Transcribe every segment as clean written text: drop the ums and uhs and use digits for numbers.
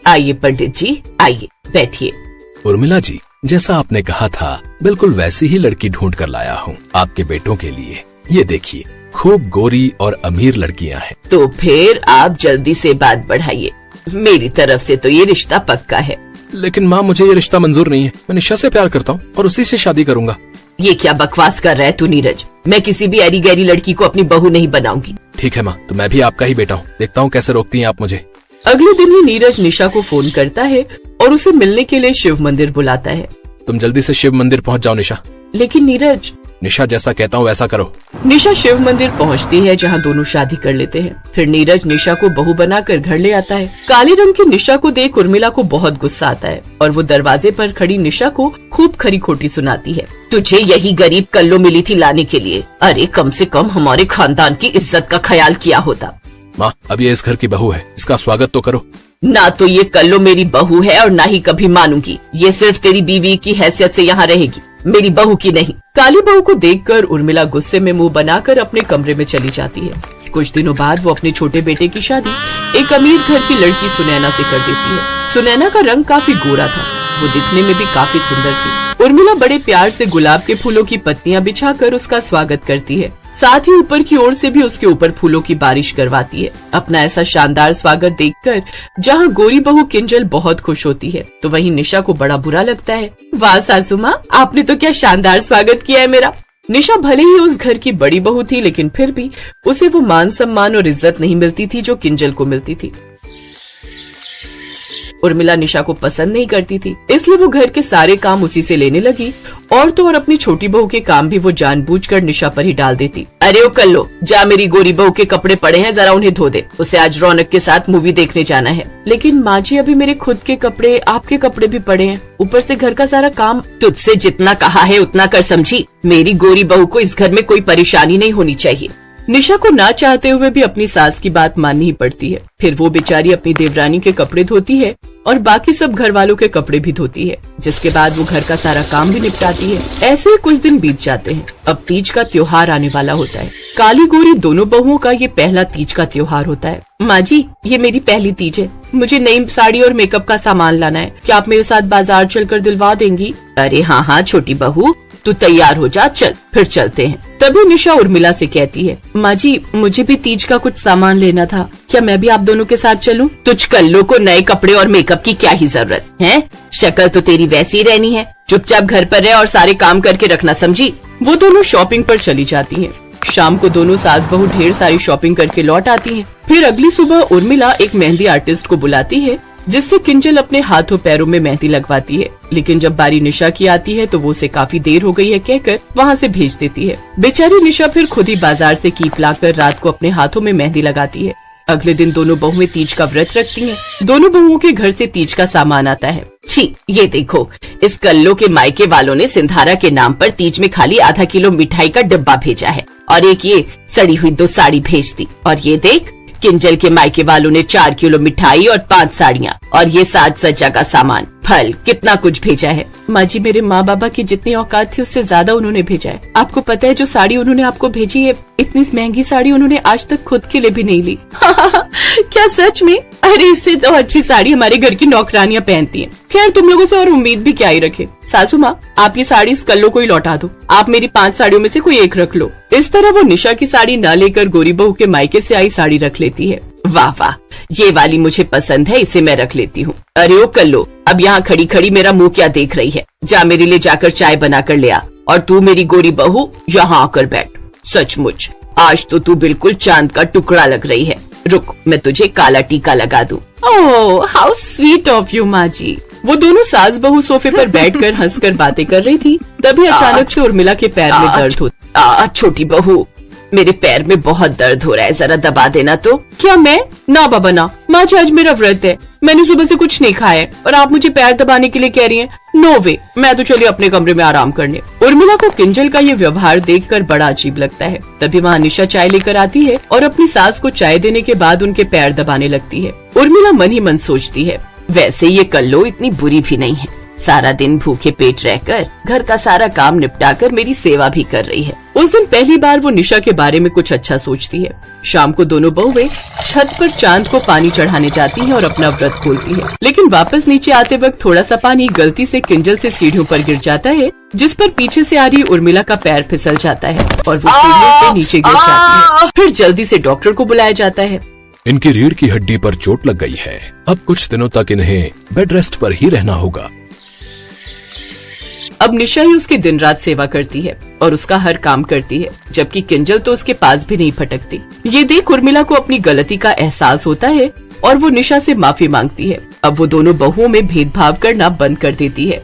आइए पंडित जी, आइए बैठिए। उर्मिला जी, जैसा आपने कहा था बिल्कुल वैसी ही लड़की ढूंढ कर लाया हूँ आपके बेटों के लिए। ये देखिए, खूब गोरी और अमीर लड़कियाँ हैं। तो फिर आप जल्दी से बात बढ़ाइए, मेरी तरफ से तो ये रिश्ता पक्का है। लेकिन माँ, मुझे ये रिश्ता मंजूर नहीं है। मैं निशा से प्यार करता हूँ और उसी से शादी करूंगा। ये क्या बकवास कर रहा है तू नीरज? मैं किसी भी ऐरी गैरी लड़की को अपनी बहू नहीं बनाऊंगी। ठीक है माँ, तो मैं भी आपका ही बेटा हूँ। देखता हूँ कैसे रोकती हैं आप मुझे। अगले दिन ही नीरज निशा को फोन करता है और उसे मिलने के लिए शिव मंदिर बुलाता है। तुम जल्दी से शिव मंदिर पहुँच जाओ निशा। लेकिन नीरज। निशा, जैसा कहता हूँ वैसा करो। निशा शिव मंदिर पहुंचती है जहां दोनों शादी कर लेते हैं। फिर नीरज निशा को बहू बनाकर घर ले आता है। काले रंग की निशा को देख उर्मिला को बहुत गुस्सा आता है और वो दरवाजे पर खड़ी निशा को खूब खरी खोटी सुनाती है। तुझे यही गरीब कल्लो मिली थी लाने के लिए? अरे कम से कम हमारे खानदान की इज्जत का ख्याल किया होता। माँ, अब ये इस घर की बहू है, इसका स्वागत तो करो। ना तो ये कल्लो मेरी बहू है और ना ही कभी मानूंगी। ये सिर्फ तेरी बीवी की हैसियत से यहाँ रहेगी, मेरी बहू की नहीं। काली बहू को देखकर उर्मिला गुस्से में मुंह बनाकर अपने कमरे में चली जाती है। कुछ दिनों बाद वो अपने छोटे बेटे की शादी एक अमीर घर की लड़की सुनैना से कर देती है। सुनैना का रंग काफी गोरा था, वो दिखने में भी काफी सुंदर थी। उर्मिला बड़े प्यार से गुलाब के फूलों की पत्तियां बिछाकर उसका स्वागत करती है। साथ ही ऊपर की ओर से भी उसके ऊपर फूलों की बारिश करवाती है। अपना ऐसा शानदार स्वागत देखकर जहां गोरी बहू किंजल बहुत खुश होती है, तो वहीं निशा को बड़ा बुरा लगता है। वाह सासू माँ, आपने तो क्या शानदार स्वागत किया है मेरा। निशा भले ही उस घर की बड़ी बहू थी, लेकिन फिर भी उसे वो मान सम्मान और इज्जत नहीं मिलती थी जो किंजल को मिलती थी। उर्मिला निशा को पसंद नहीं करती थी, इसलिए वो घर के सारे काम उसी से लेने लगी और तो और अपनी छोटी बहू के काम भी वो जानबूझकर निशा पर ही डाल देती। अरे ओ कल्लो, जा मेरी गोरी बहू के कपड़े पड़े हैं, जरा उन्हें धो दे, उसे आज रौनक के साथ मूवी देखने जाना है। लेकिन माँ जी, अभी मेरे खुद के कपड़े, आपके कपड़े भी पड़े हैं, ऊपर से घर का सारा काम। तुझसे जितना कहा है उतना कर समझी। मेरी गोरी बहू को इस घर में कोई परेशानी नहीं होनी चाहिए। निशा को ना चाहते हुए भी अपनी सास की बात माननी ही पड़ती है। फिर वो बेचारी अपनी देवरानी के कपड़े धोती है और बाकी सब घर वालों के कपड़े भी धोती है, जिसके बाद वो घर का सारा काम भी निपटाती है। ऐसे ही कुछ दिन बीत जाते हैं। अब तीज का त्योहार आने वाला होता है। काली गोरी दोनों बहुओं का ये पहला तीज का त्योहार होता है। माँ जी, ये मेरी पहली तीज है, मुझे नई साड़ी और मेकअप का सामान लाना है, क्या आप मेरे साथ बाजार चलकर दिलवा देंगी? अरे हाँ हाँ छोटी बहू, तू तैयार हो जा, चल फिर चलते हैं। तभी निशा उर्मिला से कहती है, माँ जी, मुझे भी तीज का कुछ सामान लेना था, क्या मैं भी आप दोनों के साथ चलूं? तुझ कल्लो को नए कपड़े और मेकअप की क्या ही जरूरत है? शक्ल तो तेरी वैसी ही रहनी है, चुपचाप घर पर रह और सारे काम करके रखना, समझी? वो दोनों शॉपिंग पर चली जाती हैं। शाम को दोनों सास बहू ढेर सारी शॉपिंग करके लौट आती हैं। फिर अगली सुबह उर्मिला एक मेहंदी आर्टिस्ट को बुलाती है, जिससे किंजल अपने हाथों पैरों में मेहंदी लगवाती है। लेकिन जब बारी निशा की आती है तो वो उसे काफी देर हो गई है कहकर वहाँ से भेज देती है। बेचारी निशा फिर खुद ही बाजार से कीप लाकर रात को अपने हाथों में मेहंदी लगाती है। अगले दिन दोनों बहुएं तीज का व्रत रखती हैं। दोनों बहुओं के घर से तीज का सामान आता है। छी, ये देखो, इस कल्लो के मायके वालों ने सिंधारा के नाम पर तीज में खाली आधा किलो मिठाई का डब्बा भेजा है और एक ये सड़ी हुई 2 साड़ी भेज दी। और ये देख, किंजल के मायके वालों ने 4 किलो मिठाई और 5 साड़ियाँ और ये साज सज्जा का सामान, फल, कितना कुछ भेजा है। माँ जी, मेरे माँ बाबा की जितनी औकात थी उससे ज्यादा उन्होंने भेजा है। आपको पता है जो साड़ी उन्होंने आपको भेजी है, इतनी महंगी साड़ी उन्होंने आज तक खुद के लिए भी नहीं ली। क्या सच में? अरे इससे तो अच्छी साड़ी हमारे घर की नौकरानियां पहनती हैं। खैर, तुम लोगों से और उम्मीद भी क्या ही रखे। सासू माँ, आप ये साड़ी इस कल्लो को ही लौटा दो, आप मेरी 5 साड़ियों में से कोई एक रख लो। इस तरह वो निशा की साड़ी न लेकर गोरी बहू के मायके से आई साड़ी रख लेती है। वाह वाह, ये वाली मुझे पसंद है, इसे मैं रख लेती हूँ। अरे ओ कल्लो, अब यहाँ खड़ी खड़ी मेरा मुंह क्या देख रही है? जा मेरे लिए जाकर चाय बना कर ले आ, और तू मेरी गोरी बहू यहाँ आकर बैठ। सचमुच आज तो तू बिल्कुल चांद का टुकड़ा लग रही है। रुक, मैं तुझे काला टीका लगा दूं। ओह, हाउ स्वीट ऑफ यू माँ जी। वो दोनों सास बहू सोफे पर बैठकर हंसकर बातें कर रही थी। तभी अचानक से उर्मिला के पैर में दर्द होता। छोटी बहू, मेरे पैर में बहुत दर्द हो रहा है, जरा दबा देना तो। क्या मैं? ना बाबा ना, माँ जी आज मेरा व्रत है, मैंने सुबह से कुछ नहीं खाया है और आप मुझे पैर दबाने के लिए कह रही हैं? नो वे, मैं तो चलिए अपने कमरे में आराम करने। उर्मिला को किंजल का ये व्यवहार देखकर बड़ा अजीब लगता है। तभी वहाँ निशा चाय लेकर आती है और अपनी सास को चाय देने के बाद उनके पैर दबाने लगती है। उर्मिला मन ही मन सोचती है, वैसे ये कल्लो इतनी बुरी भी नहीं है, सारा दिन भूखे पेट रहकर घर का सारा काम निपटाकर मेरी सेवा भी कर रही है। उस दिन पहली बार वो निशा के बारे में कुछ अच्छा सोचती है। शाम को दोनों बहुएं छत पर चांद को पानी चढ़ाने जाती हैं और अपना व्रत खोलती है। लेकिन वापस नीचे आते वक्त थोड़ा सा पानी गलती से किंजल से सीढ़ियों पर गिर जाता है, जिस पर पीछे से आ रही उर्मिला का पैर फिसल जाता है और वो सीढ़ियों से नीचे गिर जाती है। फिर जल्दी से डॉक्टर को बुलाया जाता है। इनकी रीढ़ की हड्डी पर चोट लग गई है। अब कुछ दिनों तक इन्हें बेड रेस्ट पर ही रहना होगा। अब निशा ही उसकी दिन रात सेवा करती है और उसका हर काम करती है, जबकि किंजल तो उसके पास भी नहीं फटकती। ये देख उर्मिला को अपनी गलती का एहसास होता है और वो निशा से माफी मांगती है। अब वो दोनों बहुओं में भेदभाव करना बंद कर देती है।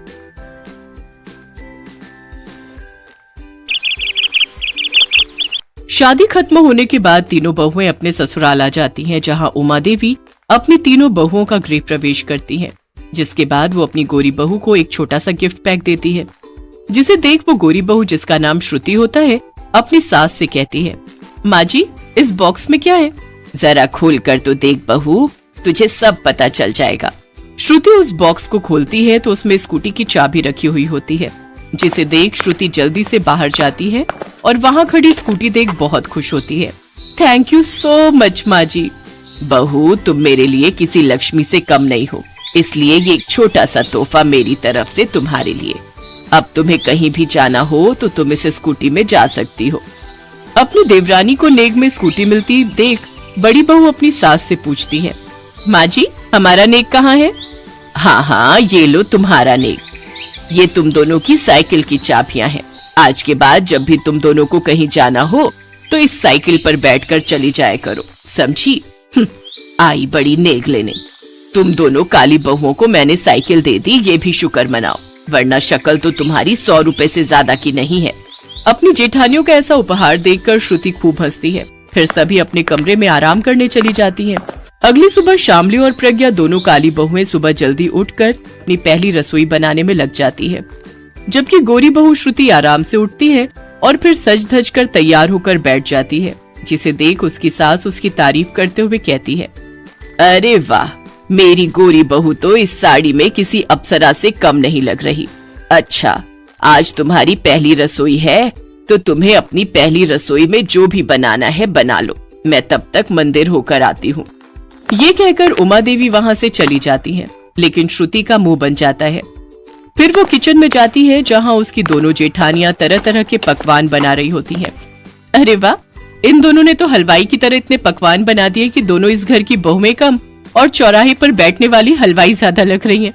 शादी खत्म होने के बाद तीनों बहुएं अपने ससुराल आ जाती हैं, जहां उमा देवी अपनी तीनों बहुओं का गृह प्रवेश करती हैं, जिसके बाद वो अपनी गोरी बहू को एक छोटा सा गिफ्ट पैक देती है, जिसे देख वो गोरी बहू, जिसका नाम श्रुति होता है, अपनी सास से कहती है, माँ जी इस बॉक्स में क्या है? जरा खोल कर तो देख बहू, तुझे सब पता चल जाएगा। श्रुति उस बॉक्स को खोलती है तो उसमें स्कूटी की चाबी रखी हुई होती है, जिसे देख श्रुति जल्दी से बाहर जाती है और वहाँ खड़ी स्कूटी देख बहुत खुश होती है। थैंक यू सो मच माँ जी। बहू तुम मेरे लिए किसी लक्ष्मी से कम नहीं हो, इसलिए ये एक छोटा सा तोहफा मेरी तरफ से तुम्हारे लिए। अब तुम्हें कहीं भी जाना हो तो तुम इस स्कूटी में जा सकती हो। अपनी देवरानी को नेग में स्कूटी मिलती देख बड़ी बहू अपनी सास से पूछती है, माँ जी हमारा नेग कहाँ है? हाँ हाँ ये लो तुम्हारा नेग, ये तुम दोनों की साइकिल की चाबियां हैं। आज के बाद जब भी तुम दोनों को कहीं जाना हो तो इस साइकिल पर बैठकर चली जाया करो, समझी? आई बड़ी नेग लेने। तुम दोनों काली बहुओं को मैंने साइकिल दे दी, ये भी शुक्र मनाओ, वरना शक्ल तो तुम्हारी 100 रुपए से ज्यादा की नहीं है। अपनी जेठानियों का ऐसा उपहार देखकर श्रुति खूब हंसती है। फिर सभी अपने कमरे में आराम करने चली जाती हैं। अगली सुबह शामली और प्रज्ञा दोनों काली बहुएं सुबह जल्दी उठकर अपनी पहली रसोई बनाने में लग जाती है, जबकि गोरी बहू श्रुति आराम से उठती है और फिर सज धज कर तैयार होकर बैठ जाती है, जिसे देख उसकी सास उसकी तारीफ करते हुए कहती है, अरे वाह, मेरी गोरी बहू तो इस साड़ी में किसी अप्सरा से कम नहीं लग रही। अच्छा, आज तुम्हारी पहली रसोई है तो तुम्हें अपनी पहली रसोई में जो भी बनाना है बना लो, मैं तब तक मंदिर होकर आती हूँ। ये कहकर उमा देवी वहाँ से चली जाती हैं, लेकिन श्रुति का मुंह बन जाता है। फिर वो किचन में जाती है, जहाँ उसकी दोनों जेठानियां तरह तरह के पकवान बना रही होती हैं। अरे वाह, इन दोनों ने तो हलवाई की तरह इतने पकवान बना दिए कि दोनों इस घर की बहुएं कम और चौराहे पर बैठने वाली हलवाई ज्यादा लग रही हैं।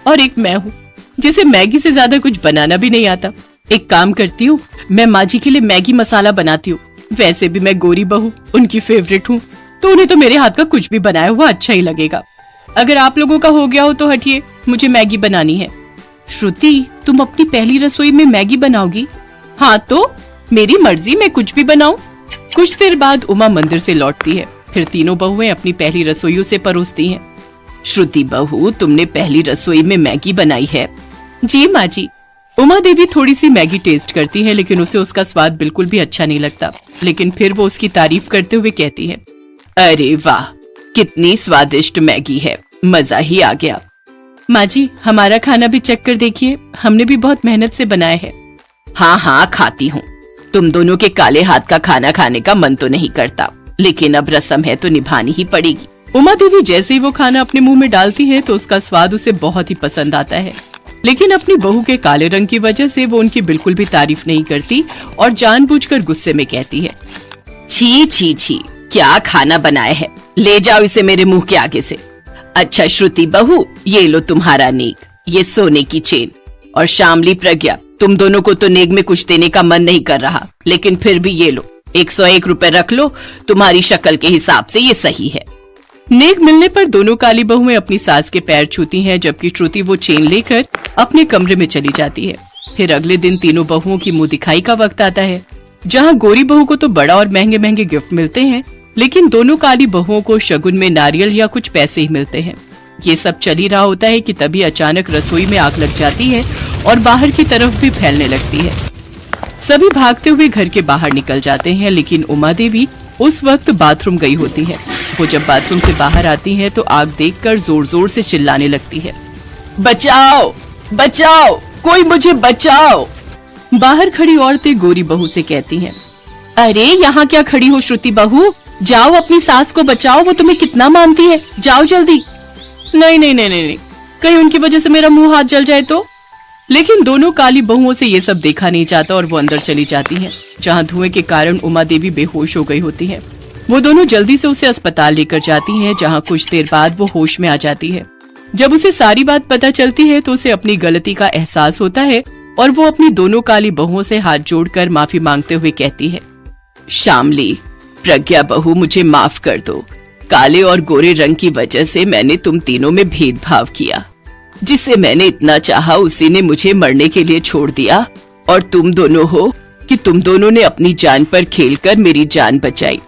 और एक मैं हूँ जिसे मैगी से ज्यादा कुछ बनाना भी नहीं आता। एक काम करती हूँ, मैं माँ जी के लिए मैगी मसाला बनाती हूँ। वैसे भी मैं गोरी बहू उनकी फेवरेट हूँ, तो उन्हें तो मेरे हाथ का कुछ भी बनाया हुआ अच्छा ही लगेगा। अगर आप लोगों का हो गया हो तो हटिए, मुझे मैगी बनानी है। श्रुति, तुम अपनी पहली रसोई में मैगी बनाओगी? हाँ तो मेरी मर्जी, मैं कुछ भी बनाऊं। कुछ देर बाद उमा मंदिर से लौटती है। फिर तीनों बहुएं अपनी पहली रसोइयों से परोसती हैं। श्रुति बहू, तुमने पहली रसोई में मैगी बनाई है? जी माँ जी। उमा देवी थोड़ी सी मैगी टेस्ट करती है, लेकिन उसे उसका स्वाद बिल्कुल भी अच्छा नहीं लगता। लेकिन फिर वो उसकी तारीफ करते हुए कहती है, अरे वाह, कितनी स्वादिष्ट मैगी है, मजा ही आ गया। माँ जी, हमारा खाना भी चेक कर देखिए, हमने भी बहुत मेहनत से बनाया है। हाँ हाँ खाती हूँ, तुम दोनों के काले हाथ का खाना खाने का मन तो नहीं करता, लेकिन अब रस्म है तो निभानी ही पड़ेगी। उमा देवी जैसे ही वो खाना अपने मुंह में डालती है तो उसका स्वाद उसे बहुत ही पसंद आता है, लेकिन अपनी बहू के काले रंग की वजह से वो उनकी बिल्कुल भी तारीफ नहीं करती और जानबूझकर गुस्से में कहती है, छी छी छी, क्या खाना बनाया है, ले जाओ इसे मेरे मुंह के आगे से। अच्छा श्रुति बहू, ये लो तुम्हारा नेग, ये सोने की चेन। और शामली प्रज्ञा, तुम दोनों को तो नेग में कुछ देने का मन नहीं कर रहा, लेकिन फिर भी ये लो, 101 रुपए रख लो, तुम्हारी शक्ल के हिसाब से ये सही है। नेग मिलने पर दोनों काली बहुएं अपनी सास के पैर छूती हैं, जबकि श्रुति वो चेन लेकर अपने कमरे में चली जाती है। फिर अगले दिन तीनों बहुओं की मुंह दिखाई का वक्त आता है, जहाँ गोरी बहू को तो बड़ा और महंगे महंगे गिफ्ट मिलते हैं, लेकिन दोनों काली बहुओं को शगुन में नारियल या कुछ पैसे ही मिलते हैं। ये सब चल ही रहा होता है कि तभी अचानक रसोई में आग लग जाती है और बाहर की तरफ भी फैलने लगती है। सभी भागते हुए घर के बाहर निकल जाते हैं, लेकिन उमा देवी उस वक्त बाथरूम गई होती है। वो जब बाथरूम से बाहर आती है तो आग देखकर जोर जोर से चिल्लाने लगती है, बचाओ, बचाओ, कोई मुझे बचाओ। बाहर खड़ी औरतें गोरी बहू से कहती हैं, अरे यहाँ क्या खड़ी हो श्रुति बहू, जाओ अपनी सास को बचाओ, वो तुम्हें कितना मानती है, जाओ जल्दी। नहीं नहीं नहीं नहीं, कहीं उनकी वजह से मेरा मुंह हाथ जल जाए तो। लेकिन दोनों काली बहुओं से ये सब देखा नहीं जाता और वो अंदर चली जाती हैं, जहाँ धुएं के कारण उमा देवी बेहोश हो गई होती है। वो दोनों जल्दी से उसे अस्पताल लेकर जाती हैं, जहाँ कुछ देर बाद वो होश में आ जाती है। जब उसे सारी बात पता चलती है तो उसे अपनी गलती का एहसास होता है और वो अपनी दोनों काली बहुओं से हाथ जोड़कर माफी मांगते हुए कहती है, शामली, प्रज्ञा बहू, मुझे माफ कर दो। काले और गोरे रंग की वजह से मैंने तुम तीनों में भेदभाव किया। जिसे मैंने इतना चाहा उसी ने मुझे मरने के लिए छोड़ दिया, और तुम दोनों हो कि तुम दोनों ने अपनी जान पर खेलकर मेरी जान बचाई।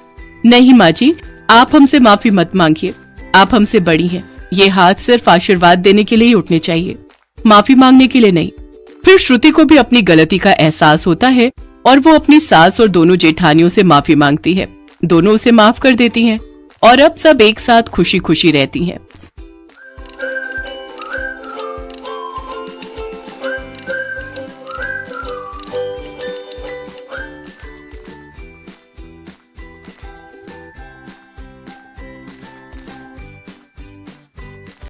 नहीं माँ जी, आप हमसे माफी मत मांगिए, आप हमसे बड़ी हैं। ये हाथ सिर्फ आशीर्वाद देने के लिए ही उठने चाहिए, माफी मांगने के लिए नहीं। फिर श्रुति को भी अपनी गलती का एहसास होता है और वो अपनी सास और दोनों जेठानियों से माफी मांगती है। दोनों उसे माफ कर देती हैं और अब सब एक साथ खुशी खुशी रहती हैं।